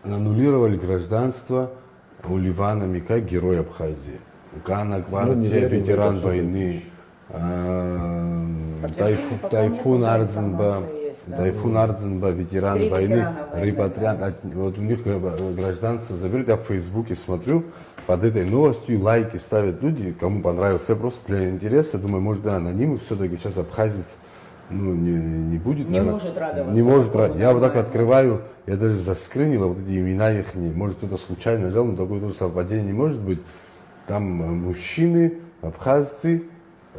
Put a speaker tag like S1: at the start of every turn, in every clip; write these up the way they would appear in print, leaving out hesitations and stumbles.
S1: аннулировали гражданство у Ливана Мика, герой Абхазии. Кан Акбар, ветеран войны, Тайфун Ардзенба, ветеран войны, репатриант. Вот у них гражданство заберут. Я в Фейсбуке смотрю, под этой новостью лайки ставят люди, кому понравилось. Я просто для интереса думаю, может, да, анонимус все-таки сейчас абхазец не будет.
S2: Не может радоваться.
S1: Не может радоваться. Я вот так открываю, я даже заскринил вот эти имена их. Может, кто-то случайно нажал, но такое тоже совпадение не может быть. Там мужчины, абхазцы,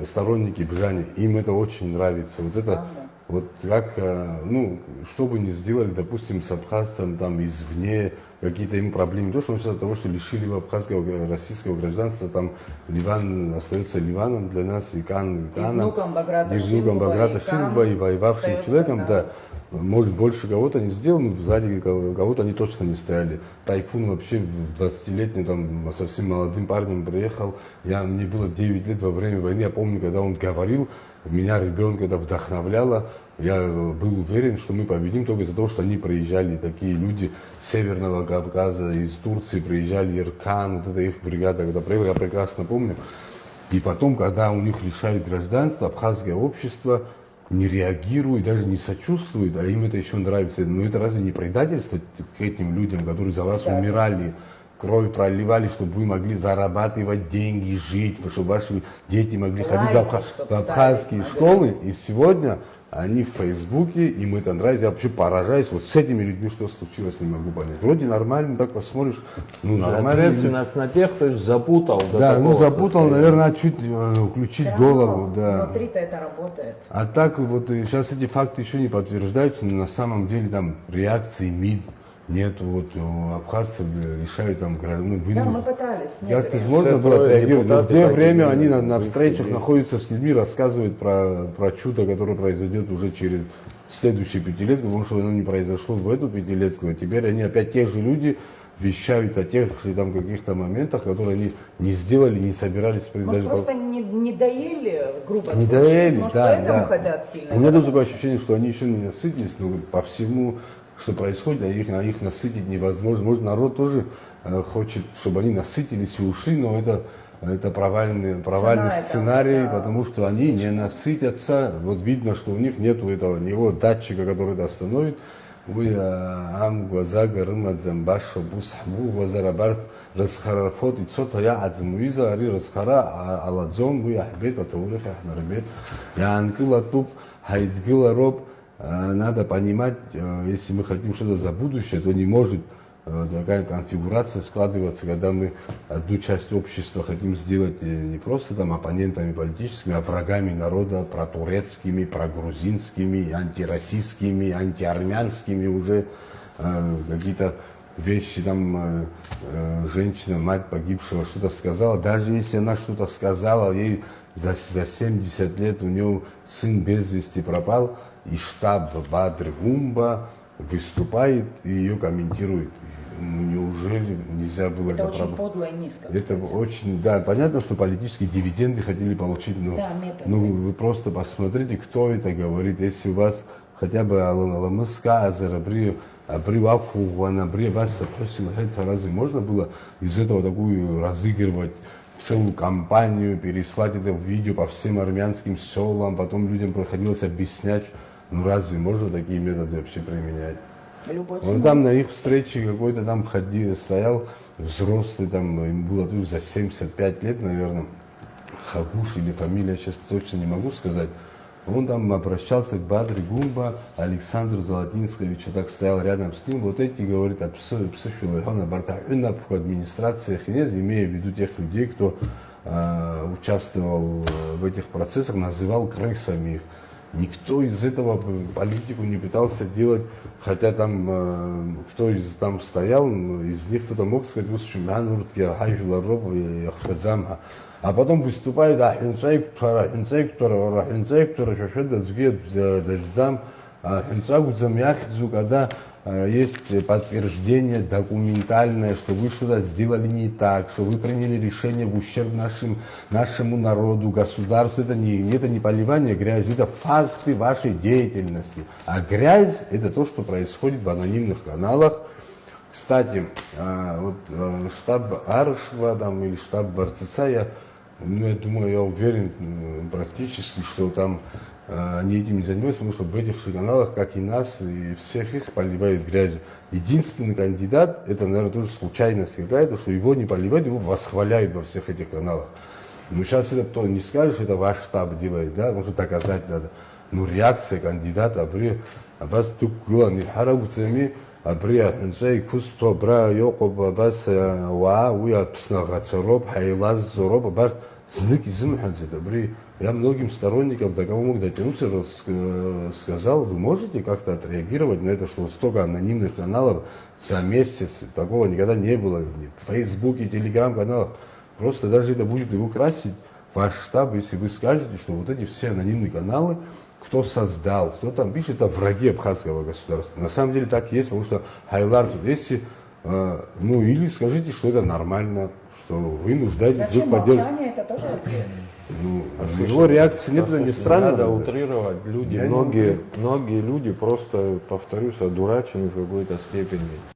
S1: сторонники Бжани, им это очень нравится. Вот это, вот как, что бы ни сделали, допустим, с абхазцем там извне, какие-то ему проблемы. То, что он сейчас от того, что лишили его абхазского, российского гражданства, там Ливан остается Ливаном для нас, и Кан,
S2: и внуком Баграта
S1: Шилба, и воевавшим человеком, да. Может, больше кого-то не сделал, но сзади кого-то они точно не стояли. Тайфун вообще 20-летний, там, совсем молодым парнем приехал. Мне было 9 лет во время войны. Я помню, когда он говорил, меня ребенка это вдохновляло. Я был уверен, что мы победим только из-за того, что они приезжали, такие люди с Северного Кавказа, из Турции приезжали, Иркан, вот это их бригада, когда приехала, я прекрасно помню. И потом, когда у них лишают гражданства, абхазское общество не реагирует, даже не сочувствует, а им это еще нравится. Но это разве не предательство к этим людям, которые за вас умирали, кровь проливали, чтобы вы могли зарабатывать деньги, жить, чтобы ваши дети могли ходить в абхазские школы. И сегодня они в Фейсбуке, им это нравится. Я вообще поражаюсь, вот с этими людьми что случилось, не могу понять. Вроде нормально, так посмотришь,
S3: нормально. Ответственность на тех, кто запутал.
S1: Да, запутал, наверное, чуть включить голову. Да.
S2: Внутри-то это работает.
S1: А так вот сейчас эти факты еще не подтверждаются, но на самом деле там реакции МИД нету, вот абхазцев решают там,
S2: Да, мы пытались.
S1: Как-то можно было реагировать, но в то время они на встречах находятся с людьми, рассказывают про чудо, которое произойдет уже через следующие пятилетку, потому что оно не произошло в эту пятилетку, а теперь они опять те же люди вещают о тех же там каких-то моментах, которые они не сделали, не собирались
S2: произойти. Может, просто не доели, грубо
S1: не доели,
S2: может,
S1: да,
S2: поэтому хотят сильно.
S1: У меня тоже такое ощущение, что они еще не насытились, но по всему, что происходит, их насытить невозможно. Может, народ тоже хочет, чтобы они насытились и ушли, но это провальный сценарий, потому что они не насытятся. Вот видно, что у них нету его датчика, который это остановит. разхарафот и цота я адзмуиза ари разхара аладзом вы ахбет атаурих ахнарбет я анкилатуб хайдгилароб. Надо понимать, если мы хотим что-то за будущее, то не может такая конфигурация складываться, когда мы одну часть общества хотим сделать не просто там оппонентами политическими, а врагами народа, протурецкими, прогрузинскими, антироссийскими, антиармянскими уже какие-то вещи, там женщина, мать погибшего что-то сказала, даже если она что-то сказала, ей за 70 лет у нее сын без вести пропал, и штаб Бадр Гумба выступает и ее комментирует. Неужели нельзя было
S2: это очень подло и низко.
S1: Это очень, да, понятно, что политические дивиденды хотели получить, но вы просто посмотрите, кто это говорит. Если у вас хотя бы Аламыска, Азарабри, Абривахуана, Баса, это разве можно было из этого такую разыгрывать целую кампанию, переслать это в видео по всем армянским селам, потом людям приходилось объяснять, разве можно такие методы вообще применять? Он там на их встрече какой-то там стоял взрослый, там ему было тоже за 75 лет, наверное, Хагуш или фамилия, сейчас точно не могу сказать. Он там обращался к Бадре Гумба, Александр Золотинскович, так стоял рядом с ним. Вот эти, говорит, в администрациях, имея в виду тех людей, кто участвовал в этих процессах, называл крысами их. Никто из этого политику не пытался делать, хотя там, кто там стоял, из них кто-то мог сказать, а потом выступает, когда есть подтверждение документальное, что вы что-то сделали не так, что вы приняли решение в ущерб нашему народу, государству. Это не поливание грязью, это факты вашей деятельности. А грязь – это то, что происходит в анонимных каналах, Кстати, штаб Арышева там, или штаб Барцица, я думаю, я уверен практически, что там они этим не занимаются, потому что в этих же каналах, как и нас, и всех их поливают грязью. Единственный кандидат, это, наверное, тоже случайность какая-то, что его не поливают, его восхваляют во всех этих каналах. Ну, сейчас это кто не скажет, это ваш штаб делает, да, может доказать надо. Ну, реакция кандидата, бас тук гула не харагуцеми, анцай кусто бра йоқоба бас уя пснагацороб, хайлаз зороб, бас знык изым ханзета, я многим сторонникам, до кого мог дотянуться, сказал, вы можете как-то отреагировать на это, что столько анонимных каналов за месяц, такого никогда не было, ни в Фейсбуке, Телеграм-каналах. Просто даже это будет его красить, ваш штаб, если вы скажете, что вот эти все анонимные каналы, кто создал, кто там пишет, это враги абхазского государства. На самом деле так и есть, потому что Хайлар, если, ну или скажите, что это нормально, что вы нуждаетесь в
S2: Зачем
S1: поддержке.
S2: молчание, это тоже ответ.
S1: Ну, его реакции нет, это не странно.
S3: Надо утрировать. Люди, многие люди просто, повторюсь, одурачены в какой-то степени.